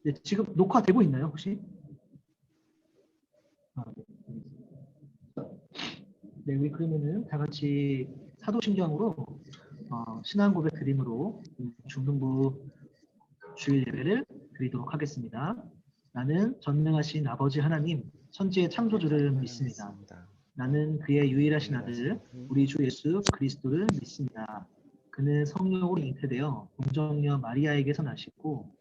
네, 지금 녹화되고 있나요, 혹시? 네, 우리 그러면은 다 같이 사도신경으로 신앙 고백 드림으로 중등부 주일 예배를 드리도록 하겠습니다. 나는 전능하신 아버지 하나님, 천지의 창조주를 믿습니다. 나는 그의 유일하신 아들, 우리 주 예수 그리스도를 믿습니다. 그는 성령으로 잉태되어 동정녀 마리아에게서 나시고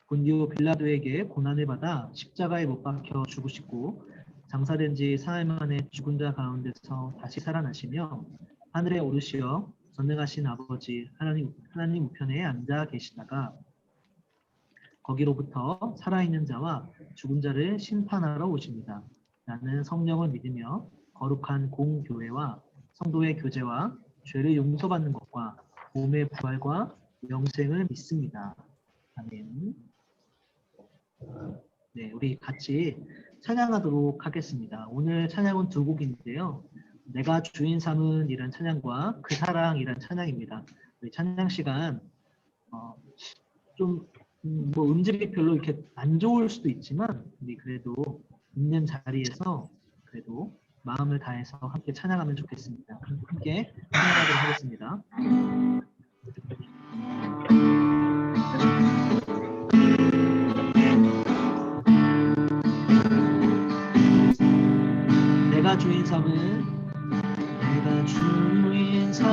본디오 빌라도에게 고난을 받아 십자가에 못 박혀 죽으시고 장사된 지 사흘 만에 죽은 자 가운데서 다시 살아나시며 하늘에 오르시어 전능하신 아버지 하나님 우편에 앉아 계시다가 거기로부터 살아있는 자와 죽은 자를 심판하러 오십니다. 나는 성령을 믿으며 거룩한 공교회와 성도의 교제와 죄를 용서받는 것과 몸의 부활과 영생을 믿습니다. 아멘. 네, 우리 같이 찬양하도록 하겠습니다. 오늘 찬양은 두 곡인데요. 내가 주인 삼은 이란 찬양과 그 사랑이란 찬양입니다. 우리 찬양 시간 좀 뭐 음질이 별로 이렇게 안 좋을 수도 있지만 우리 그래도 있는 자리에서 그래도 마음을 다해서 함께 찬양하면 좋겠습니다. 함께 찬양하도록 하겠습니다. 내가 주인 삼은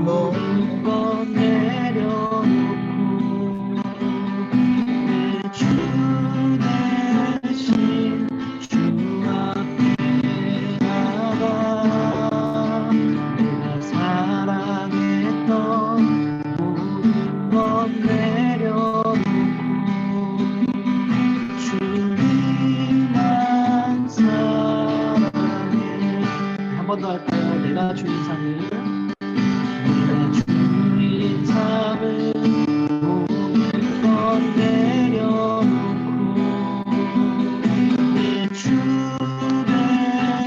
모든 것 내려놓고 내 주 대신 주 앞에 나가 내가 사랑했던 모든 것 내려놓고 주님만 사랑해. 한 번 더 할까요? 내가 주인 삼은 모든 것 내려놓고 내 주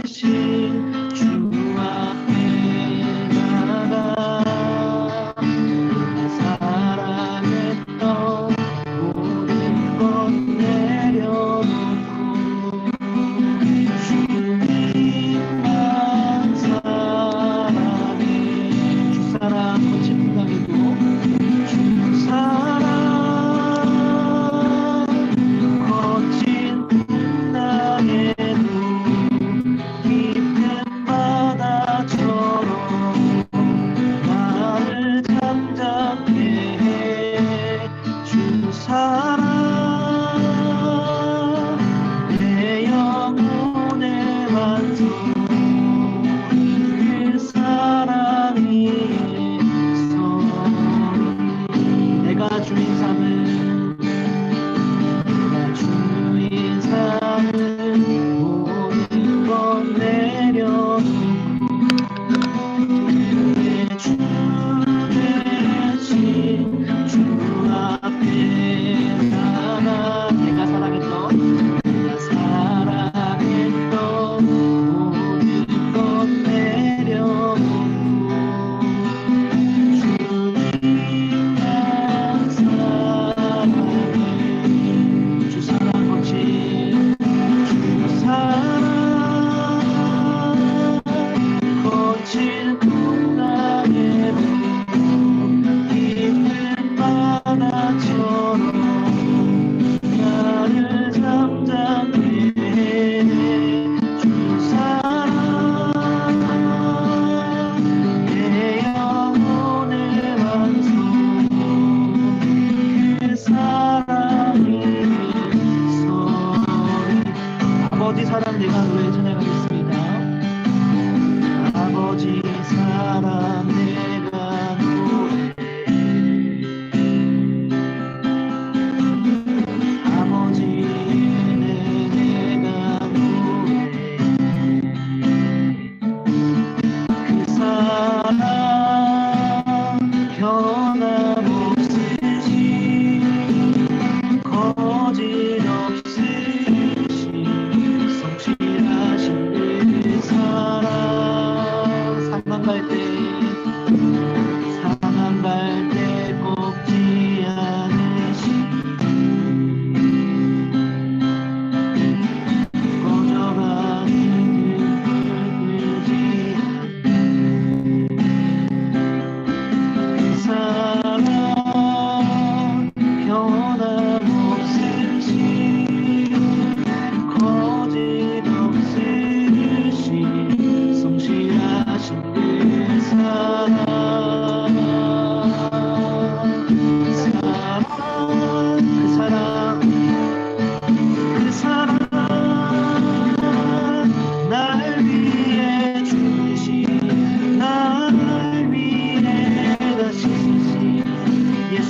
대신 주 앞에 나가 내가 사랑했던 모든 것 내려놓고 주님만 사랑해.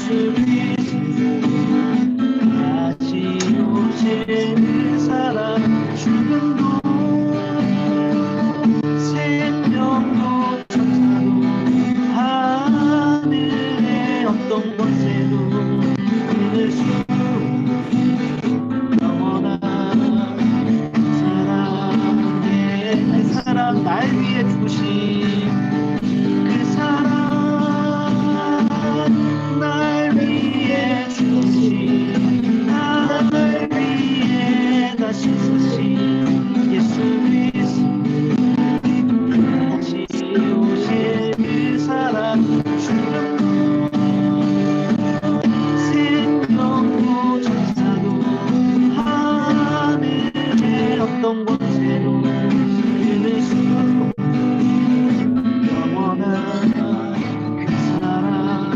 예수 그리스도 다시 오실 그 사랑 죽음도 생명도 천사도 하늘의 어떤 권세도 믿을 수 영원한 사랑의 그 사랑 날 위해 죽으신 그 사랑 날 위해 죽으신 날 위해 다시 사신 예수 그리스도 다시 오실 그 사랑 죽음도 생명도 천사도 하늘의 어떤 권세도 믿을 수 영원한 그 사랑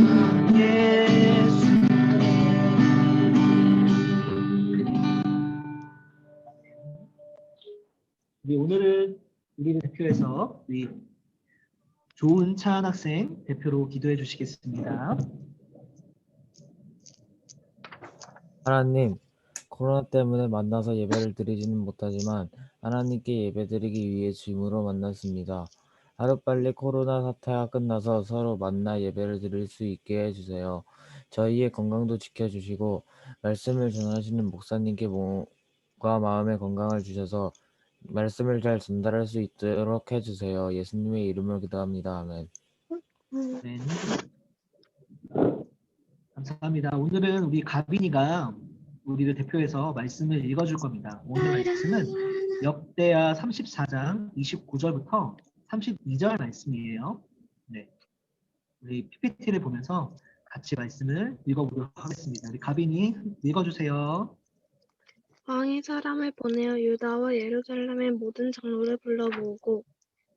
예수. 오늘은 우리를 대표해서 우리 조은찬 학생 대표로 기도해 주시겠습니다. 하나님, 코로나 때문에 만나서 예배를 드리지는 못하지만 하나님께 예배드리기 위해 줌으로 만났습니다. 하루빨리 코로나 사태가 끝나서 서로 만나 예배를 드릴 수 있게 해주세요. 저희의 건강도 지켜주시고 말씀을 전하시는 목사님께 몸과 마음의 건강을 주셔서 말씀을 잘 전달할 수 있도록 해주세요. 예수님의 이름으로 기도합니다. 아멘. 네. 감사합니다. 오늘은 우리 가빈이가 우리를 대표해서 말씀을 읽어줄 겁니다. 오늘 말씀은 역대하 34장 29절부터 32절 말씀이에요. 네. 우리 PPT를 보면서 같이 말씀을 읽어보도록 하겠습니다. 우리 가빈이 읽어주세요. 왕이 사람을 보내어 유다와 예루살렘의 모든 장로를 불러 모으고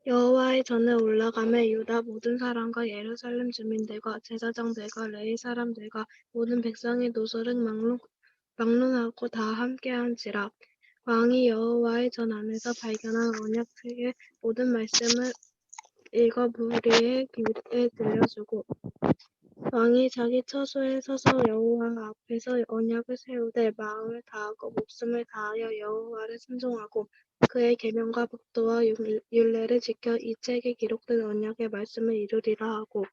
여호와의 전에 올라가매 유다 모든 사람과 예루살렘 주민들과 제사장들과 레위 사람들과 모든 백성의 노소를 막론하고 다 함께한지라. 왕이 여호와의 전 안에서 발견한 언약책의 모든 말씀을 읽어 무리의 귀에 들려주고 왕이 자기 처소에 서서 여호와 앞에서 언약을 세우되 마음을 다하고 목숨을 다하여 여호와를 순종하고 그의 계명과 법도와 율례를 지켜 이 책에 기록된 언약의 말씀을 이루리라 하고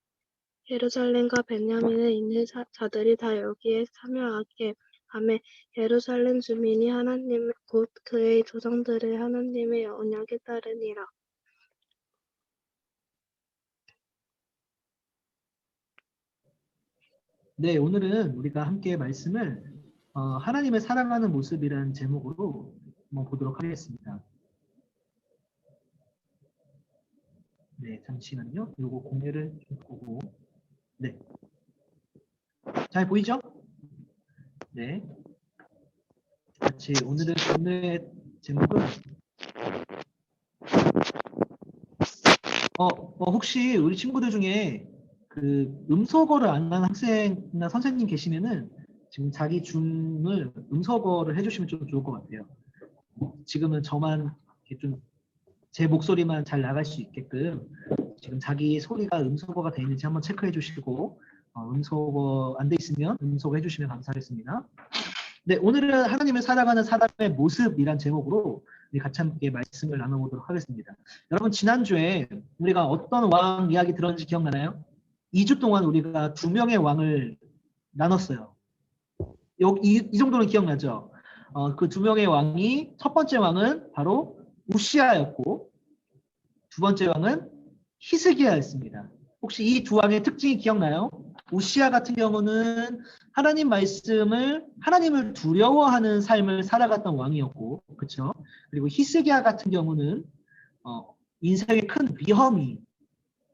예루살렘과 베냐민에 있는 자들이 다 여기에 참여하게 하며 예루살렘 주민이 하나님 곧 그의 조상들의 하나님의 언약에 따르니라. 네, 오늘은 우리가 함께 말씀을 하나님을 사랑하는 모습이라는 제목으로 한번 보도록 하겠습니다. 네, 잠시만요. 요거 공유를 좀 보고. 네. 잘 보이죠? 네. 같이 오늘의 제목은 혹시 우리 친구들 중에 그 음소거를 안 하는 학생이나 선생님 계시면은 지금 자기 줌을 음소거를 해주시면 좀 좋을 것 같아요. 지금은 저만 이렇게 좀 제 목소리만 잘 나갈 수 있게끔 지금 자기 소리가 음소거가 되어 있는지 한번 체크해 주시고 음소거 안 돼 있으면 음소거 해주시면 감사하겠습니다. 네, 오늘은 하나님을 살아가는 사람의 모습이란 제목으로 우리 같이 함께 말씀을 나눠보도록 하겠습니다. 여러분 지난주에 우리가 어떤 왕 이야기 들었는지 기억나나요? 2주 동안 우리가 2명의 왕을 나눴어요. 이 정도는 기억나죠? 그 2명의 왕이 첫 번째 왕은 바로 우시아였고 두 번째 왕은 히스기야였습니다. 혹시 이 두 왕의 특징이 기억나요? 우시아 같은 경우는 하나님 말씀을 하나님을 두려워하는 삶을 살아갔던 왕이었고, 그렇죠? 그리고 히스기야 같은 경우는 인생에 큰 위험이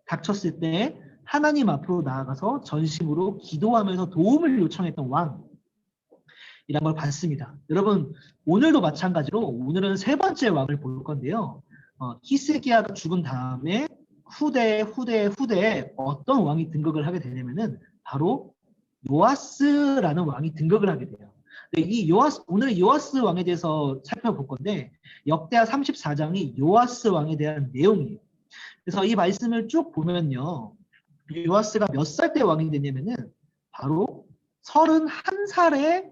닥쳤을 때 하나님 앞으로 나아가서 전심으로 기도하면서 도움을 요청했던 왕이란 걸 봤습니다. 여러분 오늘도 마찬가지로 오늘은 세 번째 왕을 볼 건데요. 히스기야가 죽은 다음에 후대에 어떤 왕이 등극을 하게 되냐면은 바로 요아스라는 왕이 등극을 하게 돼요. 이 요아스, 오늘은 요아스 왕에 대해서 살펴볼 건데 역대하 34장이 요아스 왕에 대한 내용이에요. 그래서 이 말씀을 쭉 보면요. 요아스가 몇 살 때 왕이 됐냐면은 바로 31살에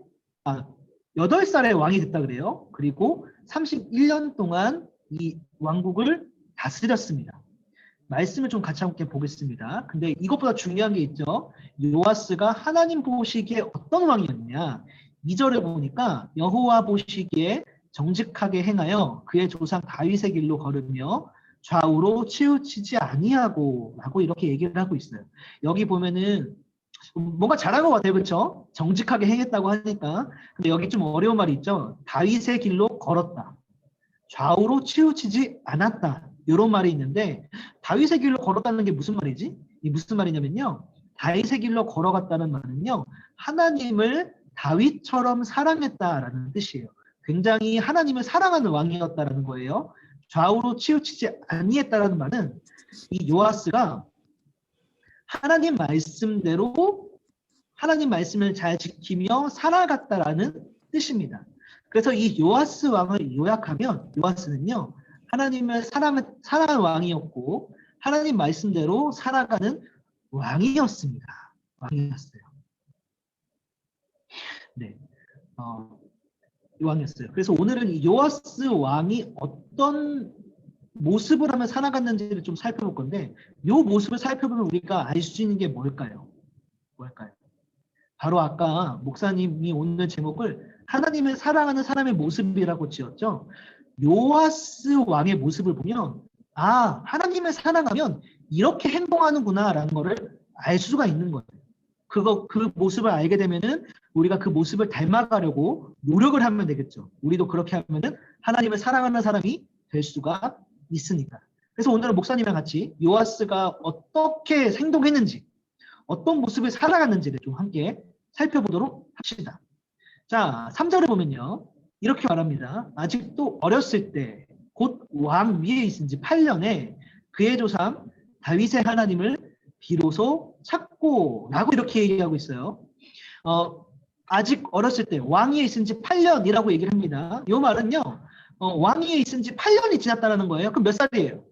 8살에 왕이 됐다 그래요. 그리고 31년 동안 이 왕국을 다스렸습니다. 말씀을 좀 같이 함께 보겠습니다. 근데 이것보다 중요한 게 있죠. 요아스가 하나님 보시기에 어떤 왕이었냐. 2절을 보니까 여호와 보시기에 정직하게 행하여 그의 조상 다윗의 길로 걸으며 좌우로 치우치지 아니하고 라고 이렇게 얘기를 하고 있어요. 여기 보면은 뭔가 잘한 것 같아요. 그렇죠? 정직하게 행했다고 하니까. 근데 여기 좀 어려운 말이 있죠. 다윗의 길로 걸었다. 좌우로 치우치지 않았다. 이런 말이 있는데 다윗의 길로 걸었다는 게 무슨 말이지? 이 무슨 말이냐면요. 다윗의 길로 걸어갔다는 말은요. 하나님을 다윗처럼 사랑했다라는 뜻이에요. 굉장히 하나님을 사랑하는 왕이었다라는 거예요. 좌우로 치우치지 아니했다라는 말은 이 요아스가 하나님 말씀대로 하나님 말씀을 잘 지키며 살아갔다라는 뜻입니다. 그래서 이 요아스 왕을 요약하면 요아스는요. 하나님을 사랑하는 왕이었고 하나님 말씀대로 살아가는 왕이었습니다. 왕이었어요. 네, 왕이었어요. 그래서 오늘은 이 요아스 왕이 어떤 모습을 하며 살아갔는지를 좀 살펴볼 건데 이 모습을 살펴보면 우리가 알 수 있는 게 뭘까요? 바로 아까 목사님이 오늘 제목을 하나님을 사랑하는 사람의 모습이라고 지었죠. 요아스 왕의 모습을 보면 하나님을 사랑하면 이렇게 행동하는구나 라는 거를 알 수가 있는 거예요. 그 모습을 알게 되면은 우리가 그 모습을 닮아가려고 노력을 하면 되겠죠. 우리도 그렇게 하면은 하나님을 사랑하는 사람이 될 수가 있으니까. 그래서 오늘은 목사님이랑 같이 요아스가 어떻게 행동했는지 어떤 모습을 살아갔는지를 좀 함께 살펴보도록 합시다. 자, 3절을 보면요. 이렇게 말합니다. 아직도 어렸을 때 곧 왕 위에 있은 지 8년에 그의 조상 다윗의 하나님을 비로소 찾고 라고 이렇게 얘기하고 있어요. 아직 어렸을 때 왕 위에 있은 지 8년이라고 얘기를 합니다. 이 말은요. 왕 위에 있은 지 8년이 지났다는 거예요. 그럼 몇 살이에요?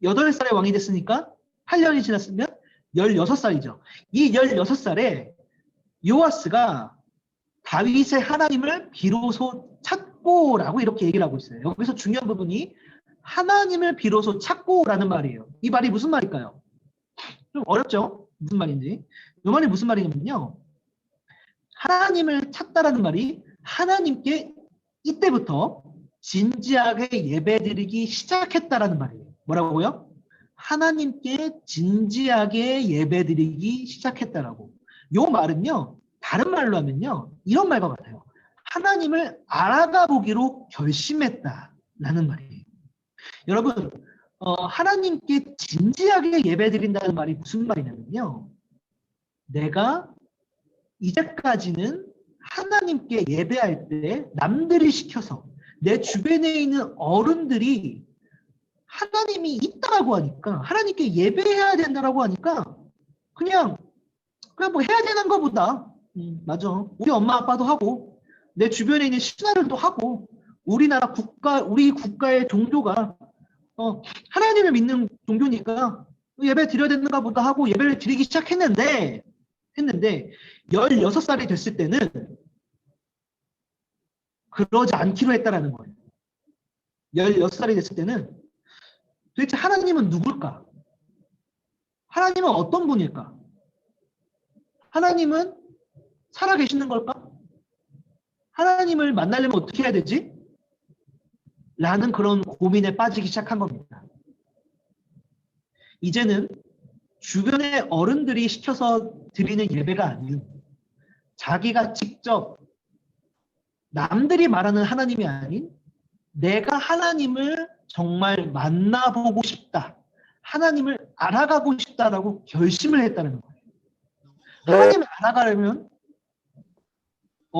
8살에 왕이 됐으니까 8년이 지났으면 16살이죠. 이 16살에 요아스가 다윗의 하나님을 비로소 찾고라고 이렇게 얘기를 하고 있어요. 여기서 중요한 부분이 하나님을 비로소 찾고라는 말이에요. 이 말이 무슨 말일까요? 좀 어렵죠? 무슨 말인지. 이 말이 무슨 말이냐면요. 하나님을 찾다라는 말이 하나님께 이때부터 진지하게 예배드리기 시작했다라는 말이에요. 뭐라고요? 하나님께 진지하게 예배드리기 시작했다라고. 이 말은요. 다른 말로 하면요. 이런 말과 같아요. 하나님을 알아가 보기로 결심했다라는 말이에요. 여러분, 하나님께 진지하게 예배드린다는 말이 무슨 말이냐면요. 내가 이제까지는 하나님께 예배할 때 남들이 시켜서 내 주변에 있는 어른들이 하나님이 있다라고 하니까 하나님께 예배해야 된다라고 하니까 그냥 뭐 해야 되는 거보다 맞아. 우리 엄마 아빠도 하고 내 주변에 있는 신하들도 하고 우리나라 우리 국가의 종교가 하나님을 믿는 종교니까 예배 드려야 되는가 보다 하고 예배를 드리기 시작했는데 16살이 됐을 때는 그러지 않기로 했다라는 거예요. 16살이 됐을 때는 도대체 하나님은 누굴까? 하나님은 어떤 분일까? 하나님은 살아계시는 걸까? 하나님을 만나려면 어떻게 해야 되지? 라는 그런 고민에 빠지기 시작한 겁니다. 이제는 주변의 어른들이 시켜서 드리는 예배가 아닌 자기가 직접 남들이 말하는 하나님이 아닌 내가 하나님을 정말 만나보고 싶다. 하나님을 알아가고 싶다라고 결심을 했다는 거예요. 하나님을 알아가려면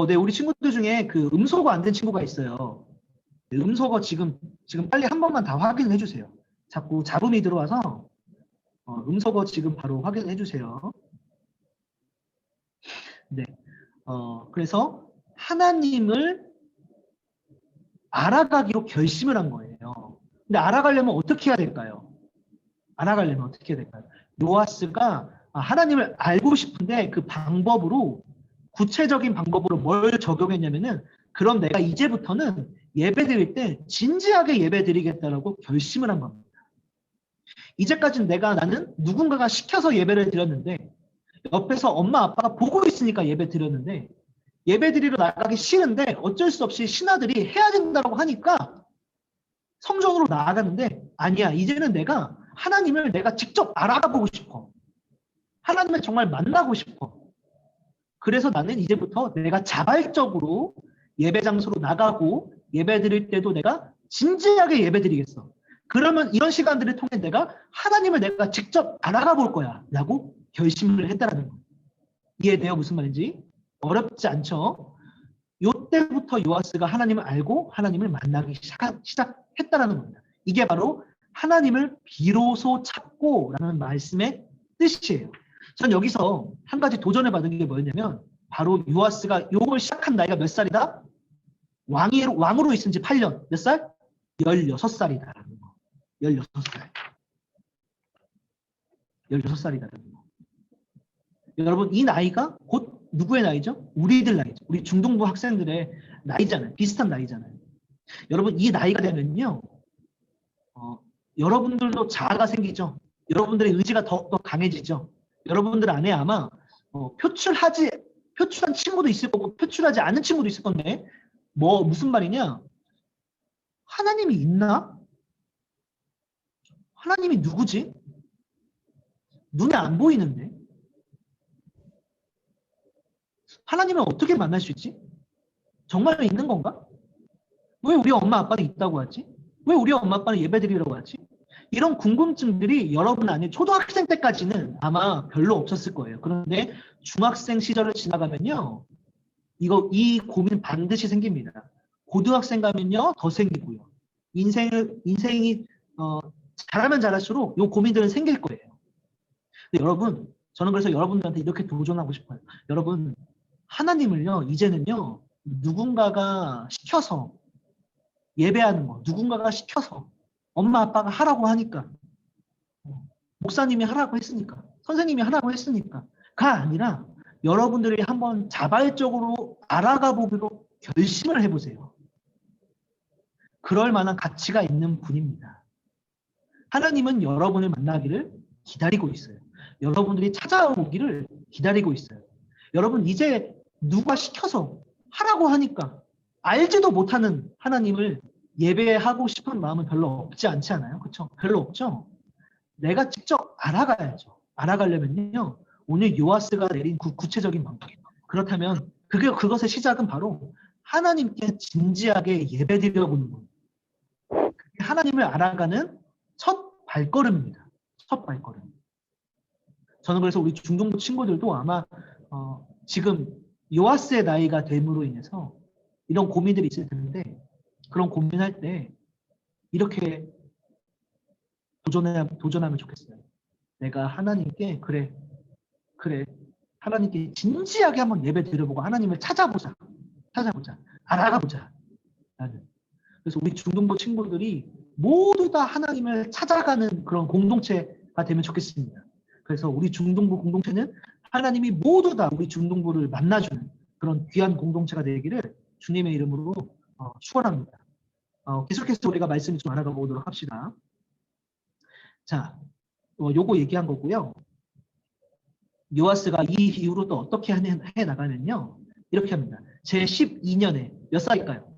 네, 우리 친구들 중에 그 음소거 안 된 친구가 있어요. 음소거 지금 빨리 한 번만 다 확인해 주세요. 자꾸 잡음이 들어와서 음소거 지금 바로 확인해 주세요. 네. 그래서 하나님을 알아가기로 결심을 한 거예요. 근데 알아가려면 어떻게 해야 될까요? 요아스가 하나님을 알고 싶은데 그 방법으로 구체적인 방법으로 뭘 적용했냐면은 그럼 내가 이제부터는 예배 드릴 때 진지하게 예배 드리겠다라고 결심을 한 겁니다. 이제까지는 나는 누군가가 시켜서 예배를 드렸는데 옆에서 엄마 아빠가 보고 있으니까 예배 드렸는데 예배 드리러 나가기 싫은데 어쩔 수 없이 신하들이 해야 된다고 하니까 성전으로 나아가는데 아니야. 이제는 내가 하나님을 내가 직접 알아가 보고 싶어. 하나님을 정말 만나고 싶어. 그래서 나는 이제부터 내가 자발적으로 예배 장소로 나가고 예배 드릴 때도 내가 진지하게 예배 드리겠어. 그러면 이런 시간들을 통해 내가 하나님을 내가 직접 알아가 볼 거야 라고 결심을 했다라는 거예요. 이해돼요? 무슨 말인지? 어렵지 않죠? 요때부터 요아스가 하나님을 알고 하나님을 만나기 시작했다라는 겁니다. 이게 바로 하나님을 비로소 찾고 라는 말씀의 뜻이에요. 전 여기서 한 가지 도전을 받은 게 뭐였냐면 바로 요아스가 요걸 시작한 나이가 몇 살이다? 왕으로 있은 지 8년. 몇 살? 16살이다라는 거. 16살. 16살이다라는 거. 여러분 이 나이가 곧 누구의 나이죠? 우리들 나이죠. 우리 중동부 학생들의 나이잖아요. 비슷한 나이잖아요. 여러분 이 나이가 되면요. 여러분들도 자아가 생기죠. 여러분들의 의지가 더욱더 강해지죠. 여러분들 안에 아마 표출한 친구도 있을 거고 표출하지 않은 친구도 있을 건데 무슨 말이냐? 하나님이 있나? 하나님이 누구지? 눈에 안 보이는데? 하나님을 어떻게 만날 수 있지? 정말 있는 건가? 왜 우리 엄마 아빠는 있다고 하지? 왜 우리 엄마 아빠는 예배드리라고 하지? 이런 궁금증들이 여러분 안에 초등학생 때까지는 아마 별로 없었을 거예요. 그런데 중학생 시절을 지나가면요. 이 고민 반드시 생깁니다. 고등학생 가면요. 더 생기고요. 인생이 잘하면 잘할수록 이 고민들은 생길 거예요. 근데 여러분, 저는 그래서 여러분들한테 이렇게 도전하고 싶어요. 여러분, 하나님을요. 이제는요. 누군가가 시켜서 예배하는 거. 누군가가 시켜서 엄마 아빠가 하라고 하니까 목사님이 하라고 했으니까 선생님이 하라고 했으니까 가 아니라 여러분들이 한번 자발적으로 알아가 보기로 결심을 해보세요. 그럴 만한 가치가 있는 분입니다. 하나님은 여러분을 만나기를 기다리고 있어요. 여러분들이 찾아오기를 기다리고 있어요. 여러분 이제 누가 시켜서 하라고 하니까 알지도 못하는 하나님을 예배하고 싶은 마음은 별로 없지 않지 않아요? 그렇죠? 별로 없죠? 내가 직접 알아가야죠. 알아가려면요. 오늘 요아스가 내린 구체적인 방법. 그렇다면 그것의 시작은 바로 하나님께 진지하게 예배드려보는 거예요. 하나님을 알아가는 첫 발걸음입니다. 첫 발걸음. 저는 그래서 우리 중동부 친구들도 아마 지금 요아스의 나이가 됨으로 인해서 이런 고민들이 있을 텐데 그런 고민할 때 이렇게 도전하면 좋겠어요. 내가 하나님께 그래 하나님께 진지하게 한번 예배 드려보고 하나님을 찾아보자 알아가보자 라는. 그래서 우리 중동부 친구들이 모두 다 하나님을 찾아가는 그런 공동체가 되면 좋겠습니다. 그래서 우리 중동부 공동체는 하나님이 모두 다 우리 중동부를 만나주는 그런 귀한 공동체가 되기를 주님의 이름으로 축원합니다. 계속해서 우리가 말씀을 좀 알아가 보도록 합시다. 자, 요거 얘기한 거고요. 요아스가 이 이후로 또 어떻게 해 나가면요. 이렇게 합니다. 제 12년에 몇 살일까요?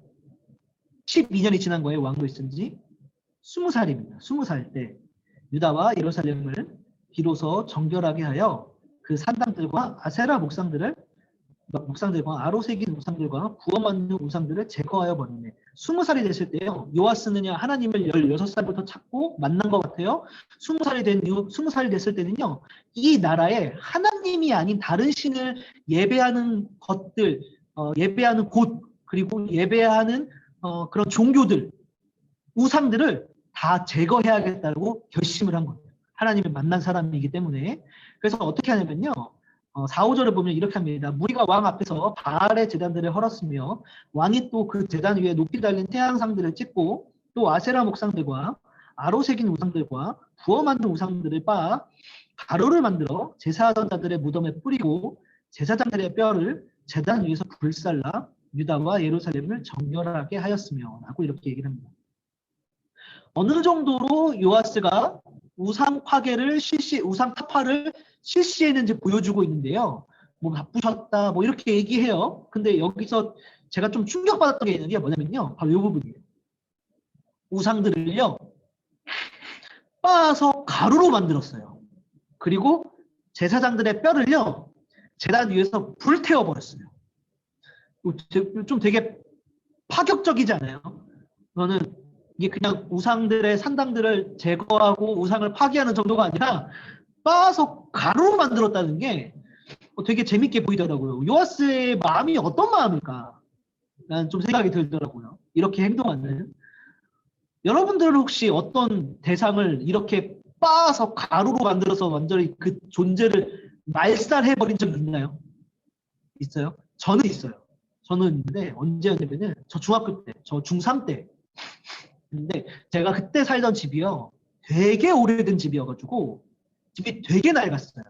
12년이 지난 거예요. 왕도 있은 지 20살입니다. 20살 때 유다와 예루살렘을 비로소 정결하게 하여 그 산당들과 아세라 목상들과 아로새긴 우상들과 부어맞는 우상들을 제거하여 버리네. 20살이 됐을 때요. 요아스는요. 하나님을 16살부터 찾고 만난 것 같아요. 20살이 됐을 때는요. 이 나라에 하나님이 아닌 다른 신을 예배하는 것들, 예배하는 곳, 그리고 예배하는 그런 종교들, 우상들을 다 제거해야겠다고 결심을 한 거예요. 하나님을 만난 사람이기 때문에. 그래서 어떻게 하냐면요. 4, 5절을 보면 이렇게 합니다. 무리가 왕 앞에서 바알의 제단들을 헐었으며 왕이 또 그 제단 위에 높이 달린 태양상들을 찍고 또 아세라 목상들과 아로새긴 우상들과 부어 만든 우상들을 빻아 가루를 만들어 제사하던 자들의 무덤에 뿌리고 제사장들의 뼈를 제단 위에서 불살라 유다와 예루살렘을 정렬하게 하였으며 라고 이렇게 얘기를 합니다. 어느 정도로 요아스가 우상 파괴를 우상 타파를 실시했는지 보여주고 있는데요. 뭐 바쁘셨다 뭐 이렇게 얘기해요. 근데 여기서 제가 좀 충격받았던 게 있는 게 뭐냐면요. 바로 이 부분이에요. 우상들을요. 빻아서 가루로 만들었어요. 그리고 제사장들의 뼈를요. 제단 위에서 불태워 버렸어요. 좀 되게 파격적이지 않아요? 저는 이게 그냥 우상들의 산당들을 제거하고 우상을 파괴하는 정도가 아니라 빻아서 가루로 만들었다는 게 되게 재밌게 보이더라고요. 요아스의 마음이 어떤 마음일까? 라는 좀 생각이 들더라고요. 이렇게 행동하는. 여러분들은 혹시 어떤 대상을 이렇게 빻아서 가루로 만들어서 완전히 그 존재를 말살해버린 적이 있나요? 있어요? 저는 있어요. 저는 있는데 언제였냐면은 저 중학교 때, 저 중3 때. 근데 제가 그때 살던 집이요. 되게 오래된 집이어가지고 집이 되게 낡았어요.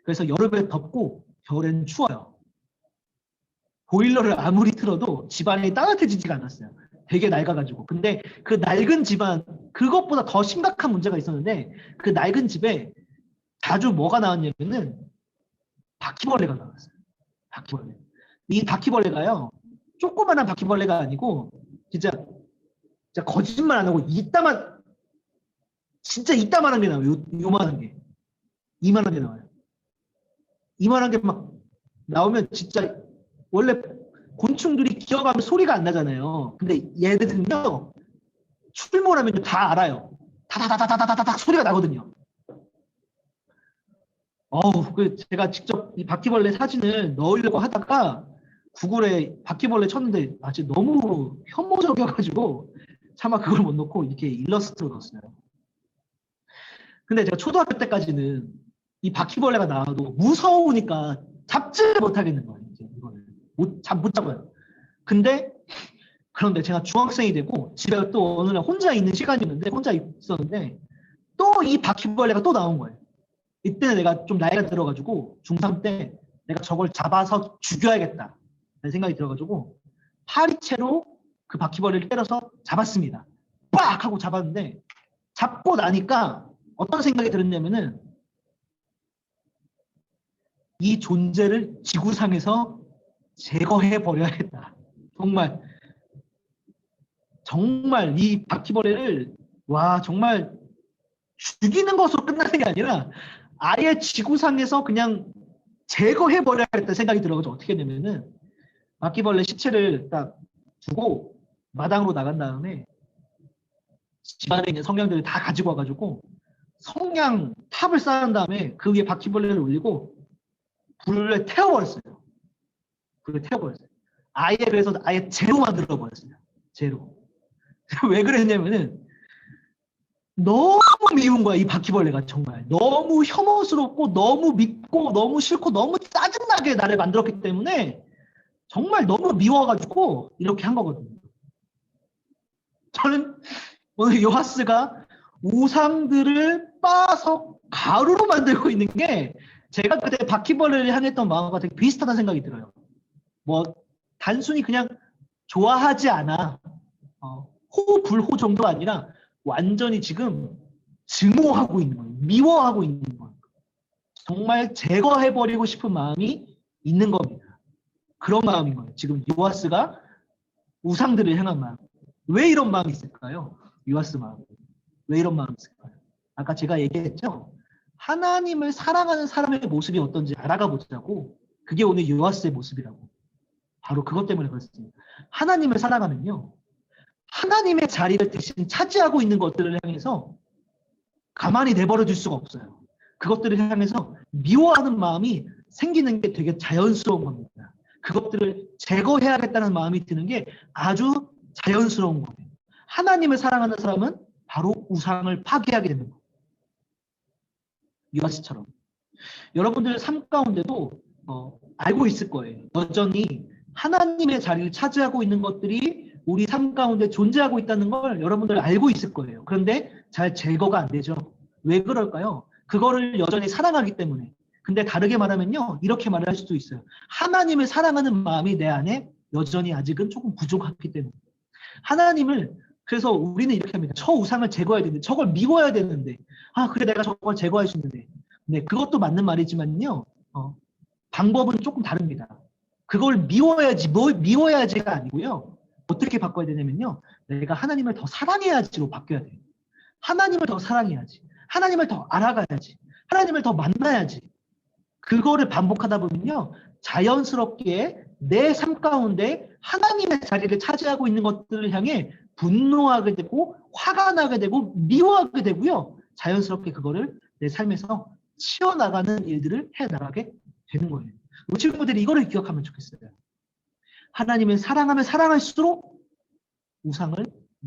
그래서 여름에 덥고 겨울에는 추워요. 보일러를 아무리 틀어도 집안이 따뜻해지지가 않았어요. 되게 낡아가지고. 근데 그 낡은 집안, 그것보다 더 심각한 문제가 있었는데 그 낡은 집에 자주 뭐가 나왔냐면은 바퀴벌레가 나왔어요. 바퀴벌레. 이 바퀴벌레가요. 조그만한 바퀴벌레가 아니고 진짜 거짓말 안 하고 진짜 이따만한 게 나와요. 요만한 게. 이만한 게 나와요. 이만한 게 막 나오면 진짜 원래 곤충들이 기어가면 소리가 안 나잖아요. 근데 얘네들은요. 출몰하면 다 알아요. 다다다다다다닥 소리가 나거든요. 제가 직접 이 바퀴벌레 사진을 넣으려고 하다가 구글에 바퀴벌레 쳤는데 아직 너무 혐오적이어가지고 차마 그걸 못 넣고 이렇게 일러스트로 넣었어요. 근데 제가 초등학교 때까지는 이 바퀴벌레가 나와도 무서우니까 잡지를 못하겠는 거예요. 이제 이거는 못 잡아요. 그런데 제가 중학생이 되고 집에 또 어느 날 혼자 있는 시간이었는데 혼자 있었는데 또 이 바퀴벌레가 또 나온 거예요. 이때는 내가 좀 나이가 들어가지고 중3 때 내가 저걸 잡아서 죽여야겠다 라는 생각이 들어가지고 파리채로 그 바퀴벌레를 때려서 잡았습니다. 빡! 하고 잡았는데 잡고 나니까 어떤 생각이 들었냐면은 이 존재를 지구상에서 제거해 버려야겠다. 정말 이 바퀴벌레를 정말 죽이는 것으로 끝나는 게 아니라 아예 지구상에서 그냥 제거해 버려야겠다 생각이 들어가지고 어떻게 했냐면은 바퀴벌레 시체를 딱 두고 마당으로 나간 다음에 집안에 있는 성냥들을 다 가지고 와가지고 성냥 탑을 쌓은 다음에 그 위에 바퀴벌레를 올리고 불을 태워버렸어요. 그래서 아예 제로 만들어 버렸어요. 제로. 왜 그랬냐면은 너무 미운 거야, 이 바퀴벌레가 정말. 너무 혐오스럽고 너무 밉고 너무 싫고 너무 짜증나게 나를 만들었기 때문에 정말 너무 미워가지고 이렇게 한 거거든요. 저는 오늘 요하스가 우상들을 빻아서 가루로 만들고 있는 게 제가 그때 바퀴벌레를 향했던 마음과 되게 비슷하다는 생각이 들어요. 단순히 그냥 좋아하지 않아. 호불호 정도가 아니라 완전히 지금 증오하고 있는 거예요. 미워하고 있는 거예요. 정말 제거해버리고 싶은 마음이 있는 겁니다. 그런 마음인 거예요. 지금 요아스가 우상들을 향한 마음. 왜 이런 마음이 있을까요? 요아스 마음. 왜 이런 마음이 있을까요? 아까 제가 얘기했죠? 하나님을 사랑하는 사람의 모습이 어떤지 알아가 보자고. 그게 오늘 요아스의 모습이라고. 바로 그것 때문에 그렇습니다. 하나님을 사랑하면요. 하나님의 자리를 대신 차지하고 있는 것들을 향해서 가만히 내버려 둘 수가 없어요. 그것들을 향해서 미워하는 마음이 생기는 게 되게 자연스러운 겁니다. 그것들을 제거해야겠다는 마음이 드는 게 아주 자연스러운 거예요. 하나님을 사랑하는 사람은 바로 우상을 파괴하게 되는 거예요. 요아스처럼. 여러분들 삶 가운데도 알고 있을 거예요. 여전히 하나님의 자리를 차지하고 있는 것들이 우리 삶 가운데 존재하고 있다는 걸 여러분들 알고 있을 거예요. 그런데 잘 제거가 안 되죠. 왜 그럴까요? 그거를 여전히 사랑하기 때문에, 근데 다르게 말하면요, 이렇게 말을 할 수도 있어요. 하나님을 사랑하는 마음이 내 안에 여전히 아직은 조금 부족하기 때문에. 하나님을, 그래서 우리는 이렇게 합니다. 저 우상을 제거해야 되는데, 저걸 미워야 되는데, 아, 그래, 내가 저걸 제거할 수 있는데. 네, 그것도 맞는 말이지만요, 방법은 조금 다릅니다. 그걸 미워야지가 아니고요. 어떻게 바꿔야 되냐면요, 내가 하나님을 더 사랑해야지로 바뀌어야 돼요. 하나님을 더 사랑해야지. 하나님을 더 알아가야지. 하나님을 더 만나야지. 그거를 반복하다 보면요, 자연스럽게 내 삶 가운데 하나님의 자리를 차지하고 있는 것들을 향해 분노하게 되고 화가 나게 되고 미워하게 되고요. 자연스럽게 그거를 내 삶에서 치워나가는 일들을 해나가게 되는 거예요. 우리 친구들이 이거를 기억하면 좋겠어요. 하나님을 사랑하면 사랑할수록 우상을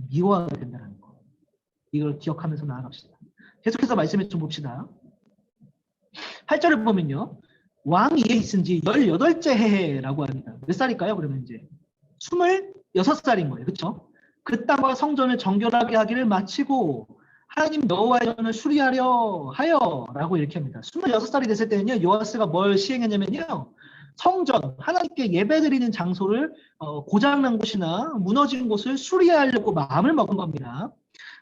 미워하게 된다는 거. 이걸 기억하면서 나아갑시다. 계속해서 말씀을 좀 봅시다. 8절을 보면요. 왕 위에 있은 지 18째 해라고 합니다. 몇 살일까요? 그러면 이제 26살인 거예요. 그렇죠? 그 땅과 성전을 정결하게 하기를 마치고 하나님 여호와의 전을 수리하려 하여 라고 이렇게 합니다. 26살이 됐을 때는요. 요아스가 뭘 시행했냐면요. 성전, 하나님께 예배드리는 장소를 고장난 곳이나 무너진 곳을 수리하려고 마음을 먹은 겁니다.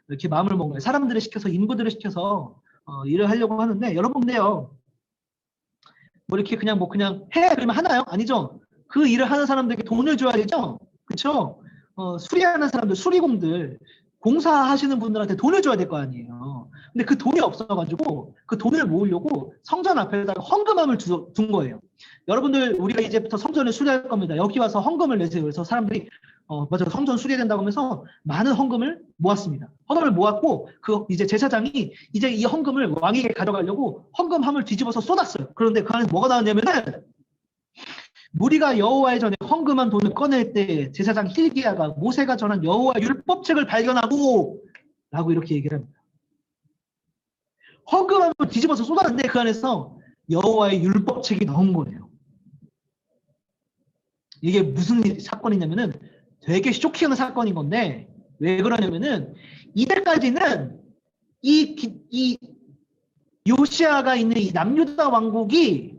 이렇게 마음을 먹은 거예요. 사람들을 시켜서, 인부들을 시켜서 일을 하려고 하는데, 여러분들요, 뭐 이렇게 그냥 해 그러면 하나요? 아니죠. 그 일을 하는 사람들에게 돈을 줘야 되죠. 그렇죠? 수리하는 사람들, 수리공들, 공사하시는 분들한테 돈을 줘야 될 거 아니에요. 근데 그 돈이 없어가지고 그 돈을 모으려고 성전 앞에다가 헌금함을 둔 거예요. 여러분들, 우리가 이제부터 성전을 수리할 겁니다. 여기 와서 헌금을 내세요. 그래서 사람들이 맞아, 성전 수리된다고 하면서 많은 헌금을 모았습니다. 헌금을 모았고 그 이제 제사장이 이제 이 헌금을 왕에게 가져가려고 헌금함을 뒤집어서 쏟았어요. 그런데 그 안에 뭐가 나왔냐면은, 무리가 여호와의 전에 헌금한 돈을 꺼낼 때 제사장 hil기야가 모세가 전한 여호와 율법책을 발견하고 라고 이렇게 얘기를 합니다. 헌금함을 뒤집어서 쏟았는데 그 안에서 여호와의 율법책이 나온 거예요. 이게 무슨 사건이냐면은 되게 쇼킹한 사건인 건데, 왜 그러냐면은 이때까지는 이 요시아가 있는 이 남유다 왕국이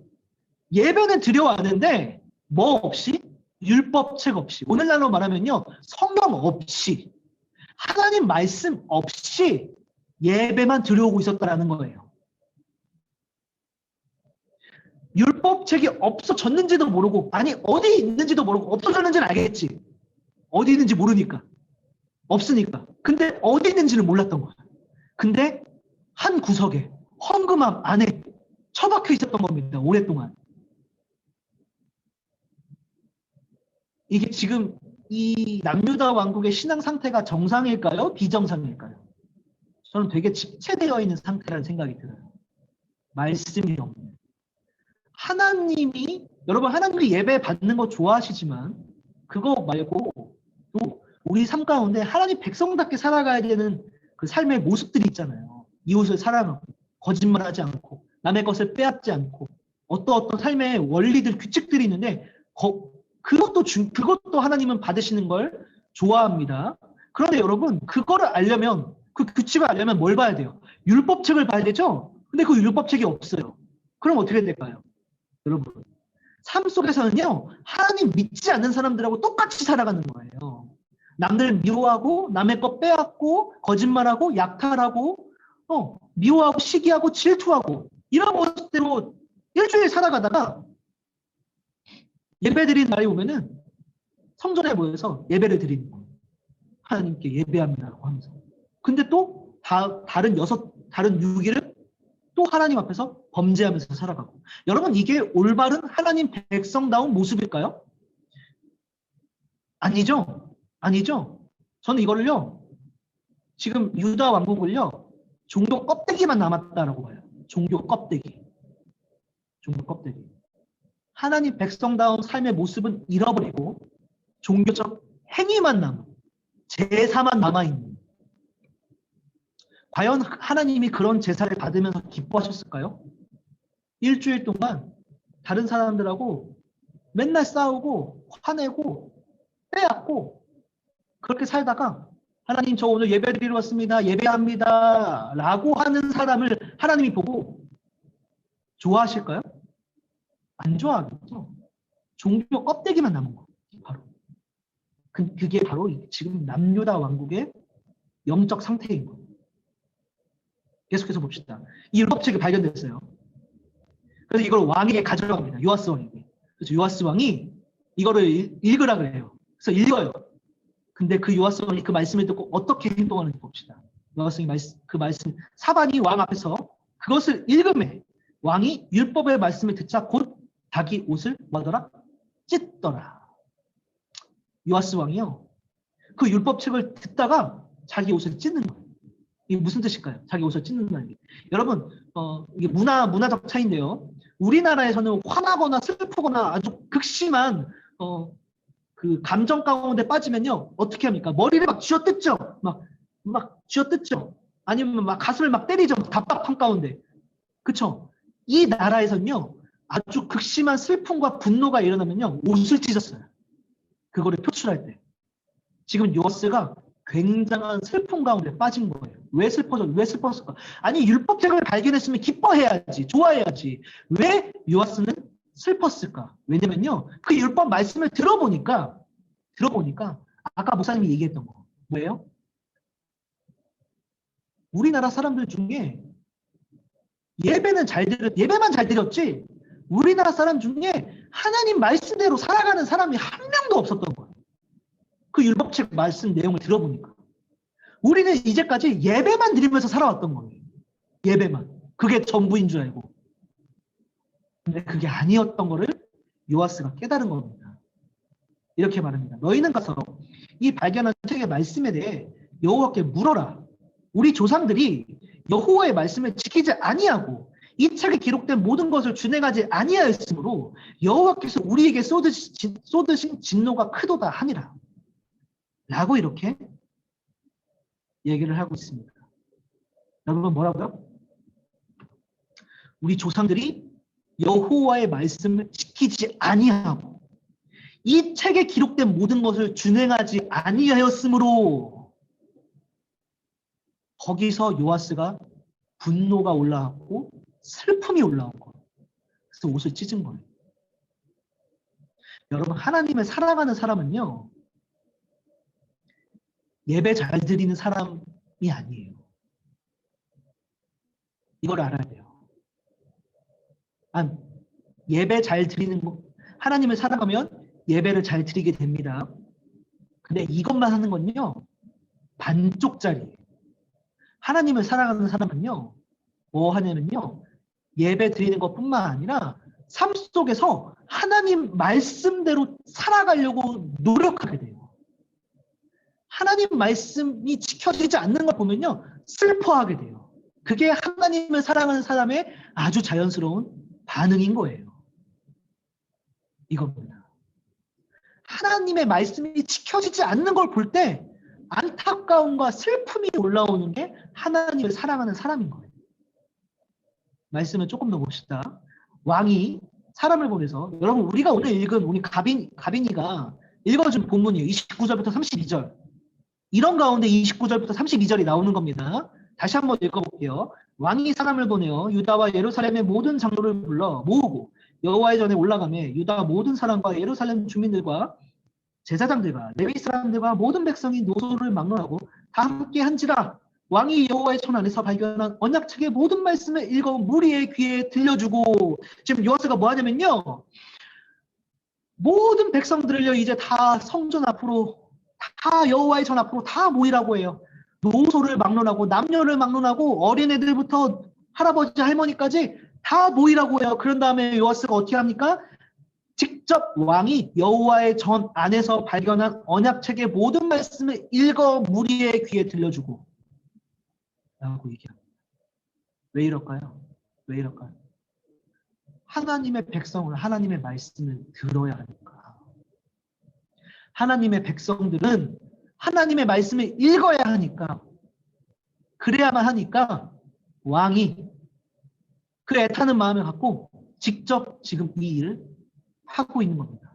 예배는 드려왔는데 뭐 없이? 율법책 없이, 오늘날로 말하면요, 성경 없이, 하나님 말씀 없이 예배만 드려오고 있었다라는 거예요. 율법책이 없어졌는지도 모르고, 아니 어디 있는지도 모르고, 없어졌는지는 알겠지. 어디 있는지 모르니까. 없으니까. 근데 어디 있는지는 몰랐던 거야. 근데 한 구석에 헌금함 안에 처박혀 있었던 겁니다. 오랫동안. 이게 지금 이 남유다 왕국의 신앙 상태가 정상일까요? 비정상일까요? 저는 되게 침체되어 있는 상태라는 생각이 들어요. 말씀이 없는. 하나님이, 여러분 하나님이 예배 받는 거 좋아하시지만 그거 말고 또 우리 삶 가운데 하나님 백성답게 살아가야 되는 그 삶의 모습들이 있잖아요. 이웃을 사랑하고, 거짓말하지 않고, 남의 것을 빼앗지 않고, 어떤 삶의 원리들, 규칙들이 있는데 그것도 하나님은 받으시는 걸 좋아합니다. 그런데 여러분, 그거를 알려면, 그 규칙을 알려면 뭘 봐야 돼요? 율법책을 봐야 되죠? 근데 그 율법책이 없어요. 그럼 어떻게 될까요? 여러분, 삶 속에서는요, 하나님 믿지 않는 사람들하고 똑같이 살아가는 거예요. 남들 미워하고, 남의 것 빼앗고, 거짓말하고, 약탈하고, 미워하고, 시기하고, 질투하고, 이런 모습대로 일주일 살아가다가 예배 드리는 날이 오면은 성전에 모여서 예배를 드리는 거예요. 하나님께 예배합니다라고 하면서. 근데 또 다른 6일은 또 하나님 앞에서 범죄하면서 살아가고. 여러분, 이게 올바른 하나님 백성다운 모습일까요? 아니죠. 아니죠. 저는 이거를요, 지금 유다 왕국을요, 종교 껍데기만 남았다라고 봐요. 종교 껍데기. 종교 껍데기. 하나님 백성다운 삶의 모습은 잃어버리고 종교적 행위만 남은, 제사만 남아있는. 과연 하나님이 그런 제사를 받으면서 기뻐하셨을까요? 일주일 동안 다른 사람들하고 맨날 싸우고 화내고 빼앗고 그렇게 살다가, 하나님 저 오늘 예배 드리러 왔습니다, 예배합니다 라고 하는 사람을 하나님이 보고 좋아하실까요? 안 좋아하겠죠. 종교 껍데기만 남은 거예요. 바로. 그게 바로 지금 남유다 왕국의 영적 상태인 거예요. 계속해서 봅시다. 이 율법책이 발견됐어요. 그래서 이걸 왕에게 가져갑니다. 요아스 왕에게. 그래서 요아스 왕이 이거를 읽으라 그래요. 그래서 읽어요. 근데 그 요아스 왕이 그 말씀을 듣고 어떻게 행동하는지 봅시다. 요아스 왕이 그 말씀, 사반이 왕 앞에서 그것을 읽음에 왕이 율법의 말씀을 듣자 곧 자기 옷을 뭐하더라? 찢더라. 요아스 왕이요. 그 율법책을 듣다가 자기 옷을 찢는 거예요. 이게 무슨 뜻일까요? 자기 옷을 찢는다는 게. 여러분, 이게 문화적 차이인데요. 우리나라에서는 화나거나 슬프거나 아주 극심한 그 감정 가운데 빠지면요, 어떻게 합니까? 머리를 막 쥐어뜯죠. 막 쥐어뜯죠. 아니면 막 가슴을 막 때리죠. 답답한 가운데. 그쵸? 이 나라에서는요, 아주 극심한 슬픔과 분노가 일어나면요, 옷을 찢었어요. 그거를 표출할 때. 지금 요아스가 굉장한 슬픔 가운데 빠진 거예요. 왜 슬펐을까? 아니, 율법책을 발견했으면 기뻐해야지, 좋아해야지. 왜 요아스는 슬펐을까? 왜냐면요, 그 율법 말씀을 들어보니까 아까 목사님이 얘기했던 거 뭐예요? 우리나라 사람들 중에 예배만 잘 드렸지 우리나라 사람 중에 하나님 말씀대로 살아가는 사람이 한 명도 없었던 거예요. 그 율법책 말씀 내용을 들어보니까. 우리는 이제까지 예배만 드리면서 살아왔던 거예요. 예배만. 그게 전부인 줄 알고. 근데 그게 아니었던 거를 요아스가 깨달은 겁니다. 이렇게 말합니다. 너희는 가서 이 발견한 책의 말씀에 대해 여호와께 물어라. 우리 조상들이 여호와의 말씀을 지키지 아니하고 이 책에 기록된 모든 것을 준행하지 아니하였으므로 여호와께서 우리에게 쏟으신 진노가 크도다 하니라. 라고 이렇게 얘기를 하고 있습니다. 여러분 뭐라고요? 우리 조상들이 여호와의 말씀을 지키지 아니하고 이 책에 기록된 모든 것을 준행하지 아니하였으므로 거기서 요아스가 분노가 올라왔고 슬픔이 올라온 거예요. 그래서 옷을 찢은 거예요. 여러분 하나님을 사랑하는 사람은요. 예배 잘 드리는 사람이 아니에요. 이걸 알아야 돼요. 예배 잘 드리는 거, 하나님을 사랑하면 예배를 잘 드리게 됩니다. 근데 이것만 하는 건요. 반쪽짜리예요. 하나님을 사랑하는 사람은요. 뭐 하냐면요. 예배 드리는 것뿐만 아니라 삶 속에서 하나님 말씀대로 살아가려고 노력하게 돼요. 하나님 말씀이 지켜지지 않는 걸 보면요. 슬퍼하게 돼요. 그게 하나님을 사랑하는 사람의 아주 자연스러운 반응인 거예요. 이겁니다. 하나님의 말씀이 지켜지지 않는 걸 볼 때 안타까움과 슬픔이 올라오는 게 하나님을 사랑하는 사람인 거예요. 말씀을 조금 더 봅시다. 왕이 사람을 보내서 여러분 우리가 오늘 읽은 우리 가빈이가 읽어준 본문이에요. 29절부터 32절. 이런 가운데 29절부터 32절이 나오는 겁니다. 다시 한번 읽어볼게요. 왕이 사람을 보내어 유다와 예루살렘의 모든 장로를 불러 모으고 여호와의 전에 올라가매 유다 모든 사람과 예루살렘 주민들과 제사장들과 레위 사람들과 모든 백성이 노소를 막론하고 다 함께 한지라. 왕이 여호와의 손 안에서 발견한 언약책의 모든 말씀을 읽어 무리의 귀에 들려주고. 지금 요아스가 뭐 하냐면요. 모든 백성들을요 이제 다 성전 앞으로 다 여호와의 전 앞으로 다 모이라고 해요. 노소를 막론하고 남녀를 막론하고 어린애들부터 할아버지 할머니까지 다 모이라고 해요. 그런 다음에 요아스가 어떻게 합니까? 직접 왕이 여호와의 전 안에서 발견한 언약책의 모든 말씀을 읽어 무리의 귀에 들려주고 라고 얘기합니다. 왜 이럴까요? 왜 이럴까요? 하나님의 백성은 하나님의 말씀을 들어야 하니까. 하나님의 백성들은 하나님의 말씀을 읽어야 하니까. 그래야만 하니까 왕이 그 애타는 마음을 갖고 직접 지금 이 일을 하고 있는 겁니다.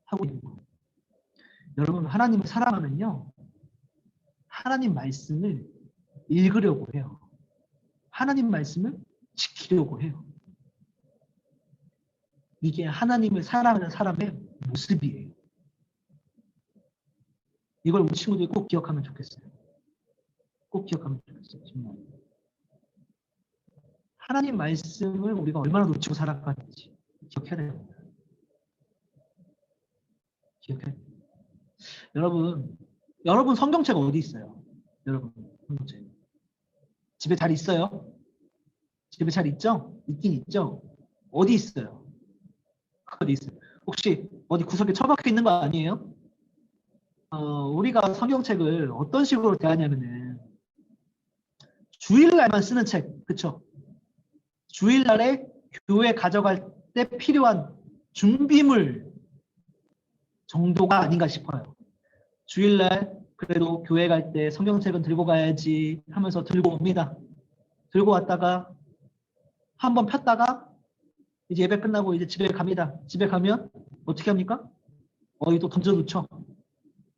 하고 있는 겁니다. 여러분 하나님을 사랑하면요. 하나님 말씀을 읽으려고 해요. 하나님 말씀을 지키려고 해요. 이게 하나님을 사랑하는 사람의 모습이에요. 이걸 우리 친구들이 꼭 기억하면 좋겠어요. 꼭 기억하면 좋겠어요. 정말. 하나님 말씀을 우리가 얼마나 놓치고 살아가는지 기억해야 됩니다. 기억해야 됩니다. 여러분 성경책 어디 있어요? 여러분 성경책. 집에 잘 있어요? 집에 잘 있죠? 있긴 있죠? 어디 있어요? 어디 있어요? 혹시 어디 구석에 처박혀 있는 거 아니에요? 우리가 성경책을 어떤 식으로 대하냐면은 주일날만 쓰는 책, 그쵸? 주일날에 교회 가져갈 때 필요한 준비물 정도가 아닌가 싶어요. 주일날 그래도 교회 갈 때 성경책은 들고 가야지 하면서 들고 옵니다. 들고 왔다가 한번 폈다가 이제 예배 끝나고 이제 집에 갑니다. 집에 가면 어떻게 합니까? 또 던져놓죠.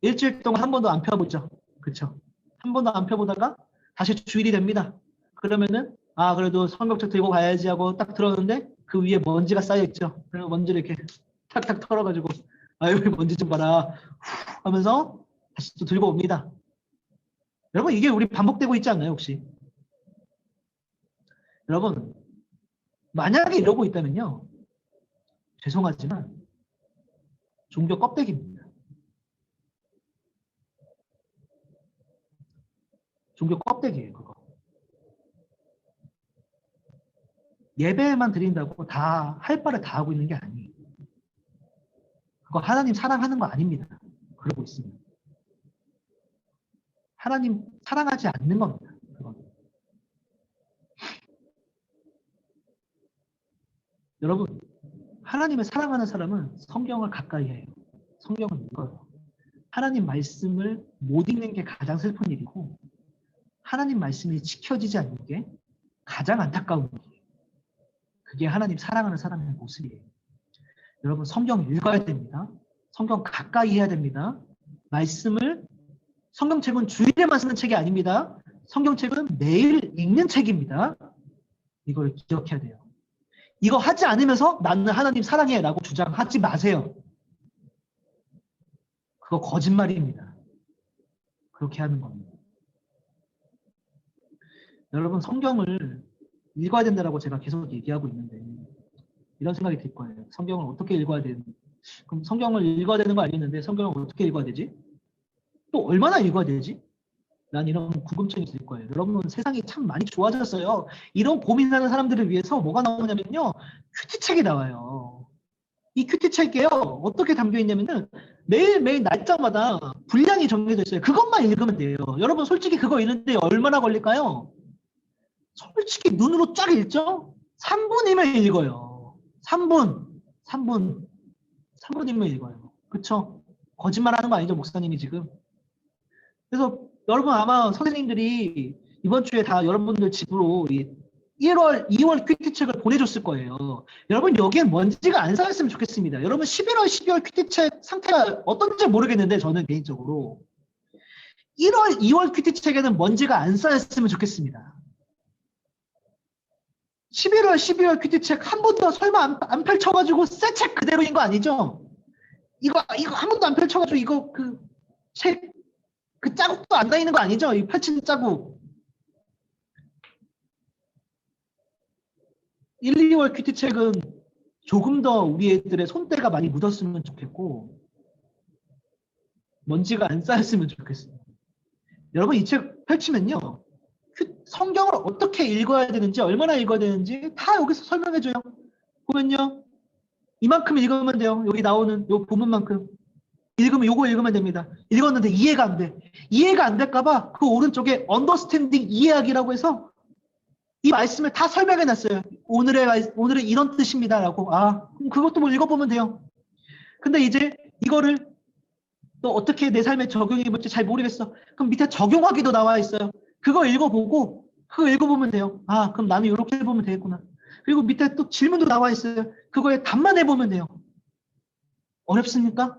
일주일 동안 한 번도 안 펴보죠. 그렇죠? 한 번도 안 펴보다가 다시 주일이 됩니다. 그러면은 그래도 성경책 들고 가야지 하고 딱 들었는데 그 위에 먼지가 쌓여있죠. 그래서 먼지를 이렇게 탁탁 털어가지고 여기 먼지 좀 봐라 하면서 다시 또 들고 옵니다. 여러분 이게 우리 반복되고 있지 않나요 혹시? 여러분 만약에 이러고 있다면요. 죄송하지만 종교 껍데기입니다. 종교 껍데기예요 그거. 예배만 드린다고 다 할 바를 다 하고 있는 게 아니에요. 그거 하나님 사랑하는 거 아닙니다. 그러고 있습니다. 하나님 사랑하지 않는 겁니다. 그건. 여러분 하나님을 사랑하는 사람은 성경을 가까이 해요. 성경을 읽어요. 하나님 말씀을 못 읽는 게 가장 슬픈 일이고 하나님 말씀이 지켜지지 않는 게 가장 안타까운 일이에요. 그게 하나님 사랑하는 사람의 모습이에요. 여러분 성경 읽어야 됩니다. 성경 가까이 해야 됩니다. 말씀을 성경책은 주일에만 쓰는 책이 아닙니다. 성경책은 매일 읽는 책입니다. 이걸 기억해야 돼요. 이거 하지 않으면서 나는 하나님 사랑해 라고 주장하지 마세요. 그거 거짓말입니다. 그렇게 하는 겁니다. 여러분 성경을 읽어야 된다고 제가 계속 얘기하고 있는데 이런 생각이 들 거예요. 성경을 어떻게 읽어야 되는지. 그럼 성경을 읽어야 되는 거 알겠는데 성경을 어떻게 읽어야 되지? 또 얼마나 읽어야 되지? 난 이런 궁금증이 들 거예요. 여러분 세상이 참 많이 좋아졌어요. 이런 고민하는 사람들을 위해서 뭐가 나오냐면요. 큐티책이 나와요. 이 큐티책에요. 어떻게 담겨 있냐면은 매일매일 날짜마다 분량이 정해져 있어요. 그것만 읽으면 돼요. 여러분 솔직히 그거 읽는데 얼마나 걸릴까요? 솔직히 눈으로 쫙 읽죠? 3분이면 읽어요. 3분이면 읽어요. 그쵸? 거짓말하는 거 아니죠, 목사님이 지금? 그래서 여러분 아마 선생님들이 이번 주에 다 여러분들 집으로 1월, 2월 큐티책을 보내줬을 거예요. 여러분 여기엔 먼지가 안 쌓였으면 좋겠습니다. 여러분 11월, 12월 큐티책 상태가 어떤지 모르겠는데 저는 개인적으로 1월, 2월 큐티책에는 먼지가 안 쌓였으면 좋겠습니다. 11월, 12월 큐티책 한 번도 설마 안 펼쳐가지고 새 책 그대로인 거 아니죠? 이거 한 번도 안 펼쳐가지고 이거 그 자국도 안 닿이는 거 아니죠? 이 펼친 자국. 1, 2월 큐티책은 조금 더 우리 애들의 손때가 많이 묻었으면 좋겠고 먼지가 안 쌓였으면 좋겠어요. 여러분 이 책 펼치면요. 성경을 어떻게 읽어야 되는지 얼마나 읽어야 되는지 다 여기서 설명해줘요. 보면요. 이만큼 읽으면 돼요. 여기 나오는 요 본문만큼. 요거 읽으면 됩니다. 읽었는데 이해가 안 돼. 이해가 안 될까봐 그 오른쪽에 언더스탠딩 이해하기라고 해서 이 말씀을 다 설명해 놨어요. 오늘은 이런 뜻입니다. 라고. 그럼 그것도 뭐 읽어보면 돼요. 근데 이제 이거를 또 어떻게 내 삶에 적용해 볼지 잘 모르겠어. 그럼 밑에 적용하기도 나와 있어요. 그거 읽어보면 돼요. 그럼 나는 이렇게 해보면 되겠구나. 그리고 밑에 또 질문도 나와 있어요. 그거에 답만 해보면 돼요. 어렵습니까?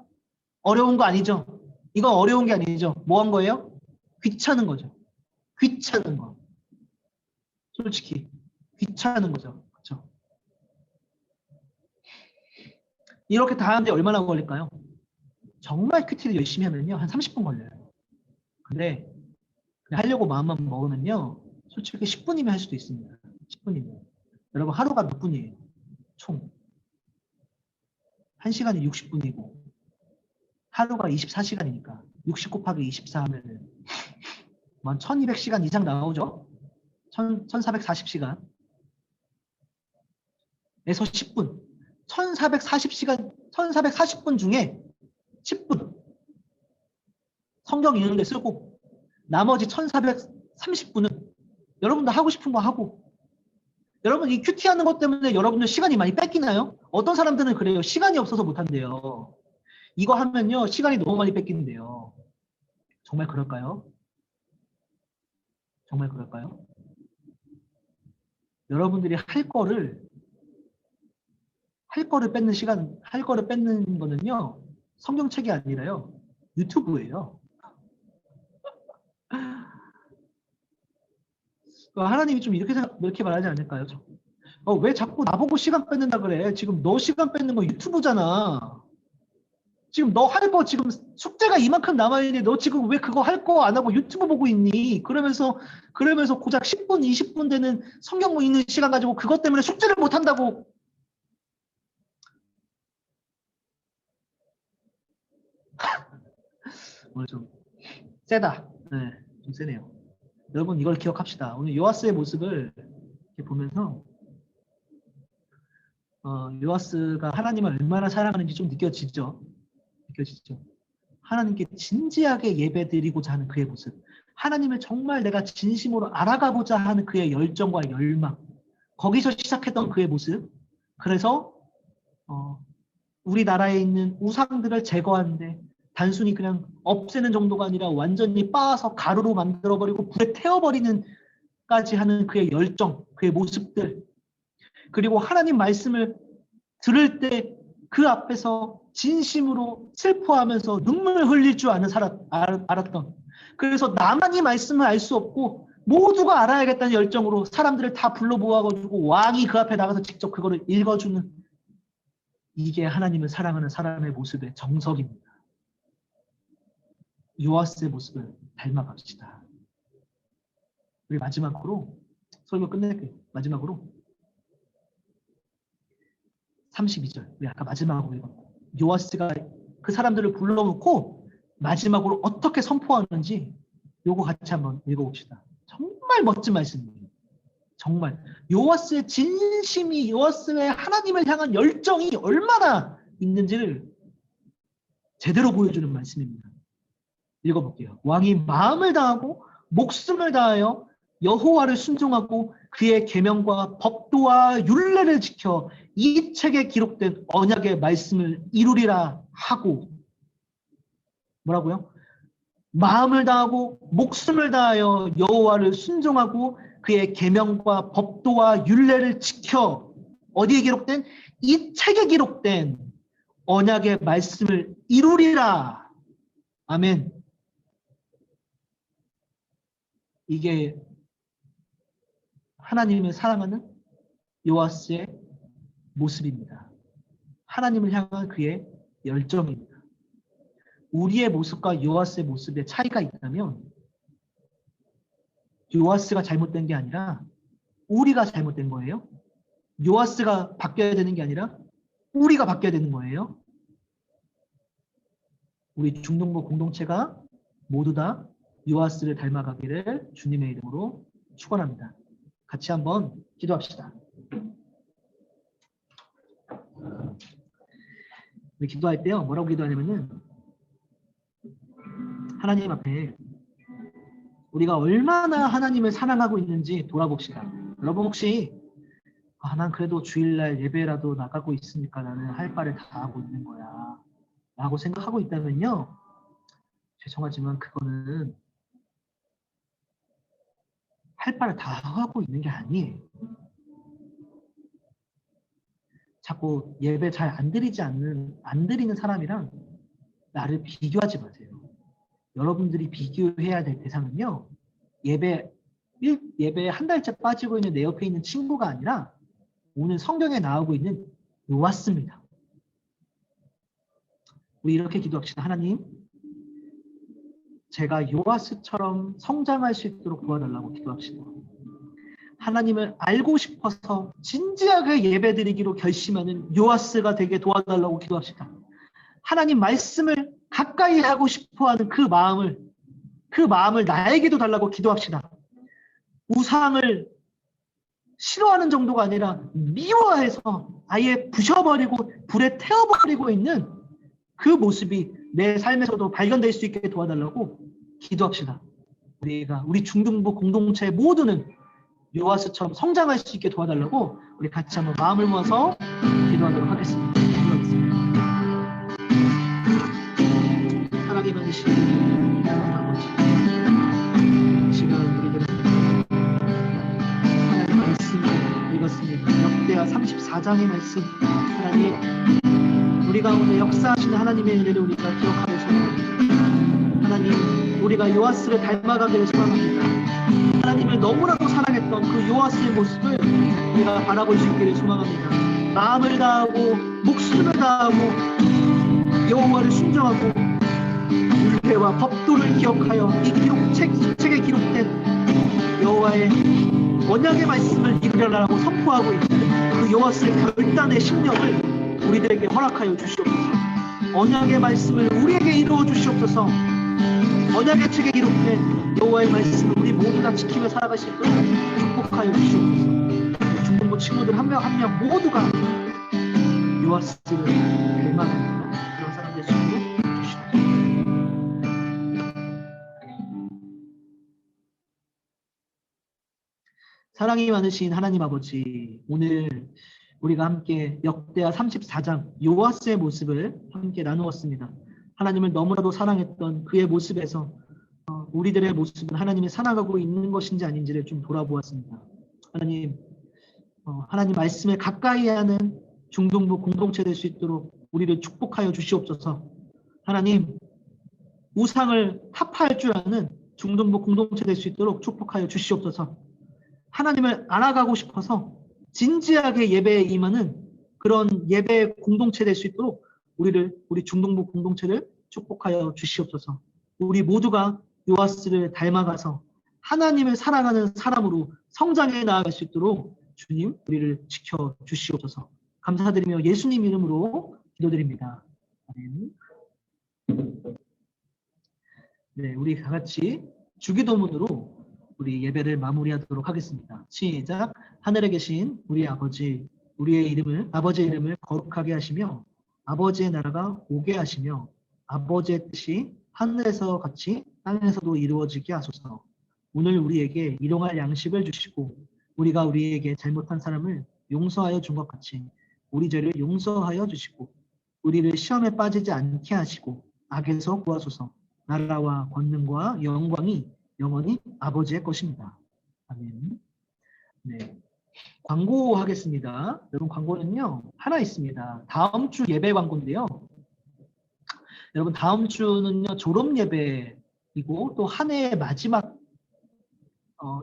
어려운 거 아니죠? 이거 어려운 게 아니죠? 뭐 한 거예요? 귀찮은 거죠. 귀찮은 거. 솔직히 귀찮은 거죠. 그렇죠? 이렇게 다 하는데 얼마나 걸릴까요? 정말 큐티를 열심히 하면요. 한 30분 걸려요. 근데 하려고 마음만 먹으면요. 솔직히 10분이면 할 수도 있습니다. 10분이면. 여러분 하루가 몇 분이에요? 총. 1시간이 60분이고 하루가 24시간이니까 60 곱하기 24 하면은 1200시간 이상 나오죠? 1440시간 에서 10분. 1440시간, 1440분 중에 10분 성경 읽는 데 쓰고 나머지 1430분은 여러분들 하고 싶은 거 하고 여러분 이 큐티 하는 것 때문에 여러분들 시간이 많이 뺏기나요? 어떤 사람들은 그래요. 시간이 없어서 못한대요. 이거 하면요. 시간이 너무 많이 뺏긴대요. 정말 그럴까요? 정말 그럴까요? 여러분들이 할 거를 뺏는 시간, 할 거를 뺏는 거는요. 성경책이 아니라요. 유튜브예요. 하나님이 좀 이렇게 말하지 않을까요? 왜 자꾸 나보고 시간 뺏는다 그래? 지금 너 시간 뺏는 거 유튜브잖아. 지금 너 할 거 지금 숙제가 이만큼 남아있는데 너 지금 왜 그거 할 거 안 하고 유튜브 보고 있니? 그러면서 고작 10분, 20분 되는 성경 읽는 시간 가지고 그것 때문에 숙제를 못 한다고. 오늘 좀 세다. 네, 좀 세네요. 여러분 이걸 기억합시다. 오늘 요아스의 모습을 이렇게 보면서 요아스가 하나님을 얼마나 사랑하는지 좀 느껴지죠? 느껴지죠? 하나님께 진지하게 예배드리고자 하는 그의 모습. 하나님을 정말 내가 진심으로 알아가고자 하는 그의 열정과 열망. 거기서 시작했던 그의 모습. 그래서 우리나라에 있는 우상들을 제거하는데 단순히 그냥 없애는 정도가 아니라 완전히 빻아서 가루로 만들어버리고 불에 태워버리는 까지 하는 그의 열정, 그의 모습들. 그리고 하나님 말씀을 들을 때 그 앞에서 진심으로 슬퍼하면서 눈물 흘릴 줄 알았던. 그래서 나만이 말씀을 알 수 없고 모두가 알아야겠다는 열정으로 사람들을 다 불러 모아가지고 왕이 그 앞에 나가서 직접 그거를 읽어주는 이게 하나님을 사랑하는 사람의 모습의 정석입니다. 요아스의 모습을 닮아갑시다. 우리 마지막으로 설교 끝낼게요. 마지막으로 32절 우리 아까 마지막으로 읽었고 요아스가 그 사람들을 불러놓고 마지막으로 어떻게 선포하는지 요거 같이 한번 읽어봅시다. 정말 멋진 말씀이에요. 정말 요아스의 진심이 요아스의 하나님을 향한 열정이 얼마나 있는지를 제대로 보여주는 말씀입니다. 읽어볼게요. 왕이 마음을 다하고 목숨을 다하여 여호와를 순종하고 그의 계명과 법도와 율례를 지켜 이 책에 기록된 언약의 말씀을 이루리라 하고 뭐라고요? 마음을 다하고 목숨을 다하여 여호와를 순종하고 그의 계명과 법도와 율례를 지켜 어디에 기록된? 이 책에 기록된 언약의 말씀을 이루리라. 아멘. 이게 하나님을 사랑하는 요아스의 모습입니다. 하나님을 향한 그의 열정입니다. 우리의 모습과 요아스의 모습에 차이가 있다면 요아스가 잘못된 게 아니라 우리가 잘못된 거예요. 요아스가 바뀌어야 되는 게 아니라 우리가 바뀌어야 되는 거예요. 우리 중동부 공동체가 모두 다 요아스를 닮아가기를 주님의 이름으로 축원합니다. 같이 한번 기도합시다. 우리 기도할 때요. 뭐라고 기도하냐면은 하나님 앞에 우리가 얼마나 하나님을 사랑하고 있는지 돌아봅시다. 여러분 혹시 난 그래도 주일날 예배라도 나가고 있으니까 나는 할 바를 다 하고 있는 거야 라고 생각하고 있다면요. 죄송하지만 그거는 할 바를 다 하고 있는 게 아니에요. 자꾸 예배 잘 안 드리는 사람이랑 나를 비교하지 마세요. 여러분들이 비교해야 될 대상은요. 예배 한 달째 빠지고 있는 내 옆에 있는 친구가 아니라 오늘 성경에 나오고 있는 요아스입니다. 우리 이렇게 기도합시다. 하나님, 제가 요아스처럼 성장할 수 있도록 도와달라고 기도합시다. 하나님을 알고 싶어서 진지하게 예배드리기로 결심하는 요아스가 되게 도와달라고 기도합시다. 하나님 말씀을 가까이 하고 싶어하는 그 마음을 나에게도 달라고 기도합시다. 우상을 싫어하는 정도가 아니라 미워해서 아예 부셔버리고 불에 태워버리고 있는 그 모습이 내 삶에서도 발견될 수 있게 도와달라고 기도합시다. 우리 중등부 공동체 모두는 요아스처럼 성장할 수 있게 도와달라고 우리 같이 한번 마음을 모아서 기도하도록 하겠습니다. 기도하겠습니다. 하나님 아버지, 시간 우리들은 하나님의 말씀을 읽었습니다. 역대하 34장의 말씀, 하나님 우리 가운데 역사하시는 하나님의 은혜를 우리가 기억하며 소망합니다. 하나님, 우리가 요아스를 닮아가기를 소망합니다. 하나님을 너무나도 사랑했던 그 요아스의 모습을 우리가 바라볼 수 있기를 소망합니다. 마음을 다하고 목숨을 다하고 여호와를 순종하고 율례와 법도를 기억하여 이 책에 기록된 여호와의 언약의 말씀을 이루려고 선포하고 있는 그 요아스의 결단의 심령을 우리들에게 허락하여 주시옵소서. 언약의 말씀을 우리에게 이루어 주시옵소서. 언약의 책에 기록된 여호와의 말씀을 우리 모두 다 지키며 살아갈 수 있도록 축복하여 주시옵소서. 중등부 친구들 한 명 한 명 모두가 요아스를 닮아갑니다. 그런 사람 될 수 있도록 주시옵소서. 사랑이 많으신 하나님 아버지, 오늘 우리가 함께 역대하 34장 요아스의 모습을 함께 나누었습니다. 하나님을 너무나도 사랑했던 그의 모습에서 우리들의 모습은 하나님이 살아가고 있는 것인지 아닌지를 좀 돌아보았습니다. 하나님, 하나님 말씀에 가까이 하는 중등부 공동체 될 수 있도록 우리를 축복하여 주시옵소서. 하나님, 우상을 타파할 줄 아는 중등부 공동체 될 수 있도록 축복하여 주시옵소서. 하나님을 알아가고 싶어서 진지하게 예배에 임하는 그런 예배 공동체 될 수 있도록 우리 중등부 공동체를 축복하여 주시옵소서. 우리 모두가 요아스를 닮아가서 하나님을 사랑하는 사람으로 성장해 나아갈 수 있도록 주님 우리를 지켜 주시옵소서. 감사드리며 예수님 이름으로 기도드립니다. 아멘. 네, 우리 다 같이 주기도문으로 우리 예배를 마무리하도록 하겠습니다. 시작. 하늘에 계신 우리 아버지, 아버지의 이름을 거룩하게 하시며 아버지의 나라가 오게 하시며 아버지의 뜻이 하늘에서 같이 땅에서도 이루어지게 하소서. 오늘 우리에게 일용할 양식을 주시고 우리가 우리에게 잘못한 사람을 용서하여 준 것 같이 우리 죄를 용서하여 주시고 우리를 시험에 빠지지 않게 하시고 악에서 구하소서. 나라와 권능과 영광이 영원히 아버지의 것입니다. 아멘. 네. 광고하겠습니다. 여러분, 광고는요 하나 있습니다. 다음 주 예배 광고인데요. 여러분, 다음 주는요 졸업 예배이고 또 한 해의 마지막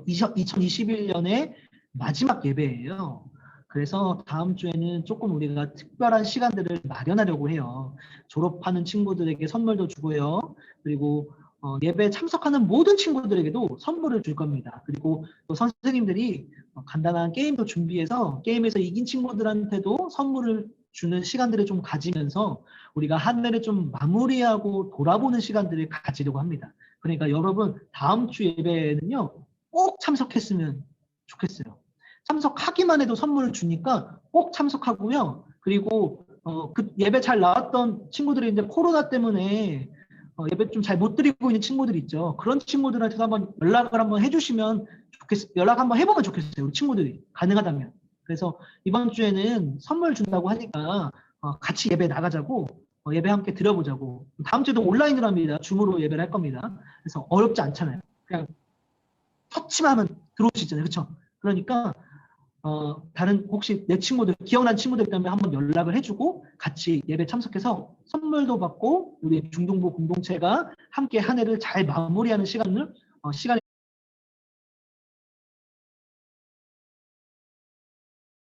2021년의 마지막 예배예요. 그래서 다음 주에는 조금 우리가 특별한 시간들을 마련하려고 해요. 졸업하는 친구들에게 선물도 주고요. 그리고 예배에 참석하는 모든 친구들에게도 선물을 줄 겁니다. 그리고 또 선생님들이 간단한 게임도 준비해서 게임에서 이긴 친구들한테도 선물을 주는 시간들을 좀 가지면서 우리가 한 해를 좀 마무리하고 돌아보는 시간들을 가지려고 합니다. 그러니까 여러분, 다음 주 예배에는요 꼭 참석했으면 좋겠어요. 참석하기만 해도 선물을 주니까 꼭 참석하고요. 그리고 그 예배 잘 나왔던 친구들이 이제 코로나 때문에 예배 좀 잘 못 드리고 있는 친구들 있죠. 그런 친구들한테도 한번 연락을 한번 해주시면 좋겠어요. 연락 한번 해보면 좋겠어요. 우리 친구들이 가능하다면. 그래서 이번 주에는 선물 준다고 하니까 같이 예배 나가자고, 예배 함께 드려보자고. 다음 주에도 온라인으로 합니다. 줌으로 예배를 할 겁니다. 그래서 어렵지 않잖아요. 그냥 터치만 하면 들어올 수 있잖아요. 그렇죠? 그러니까 다른 혹시 내 친구들, 기억나는 친구들 있다면 한번 연락을 해주고 같이 예배 참석해서 선물도 받고 우리 중등부 공동체가 함께 한 해를 잘 마무리하는 시간이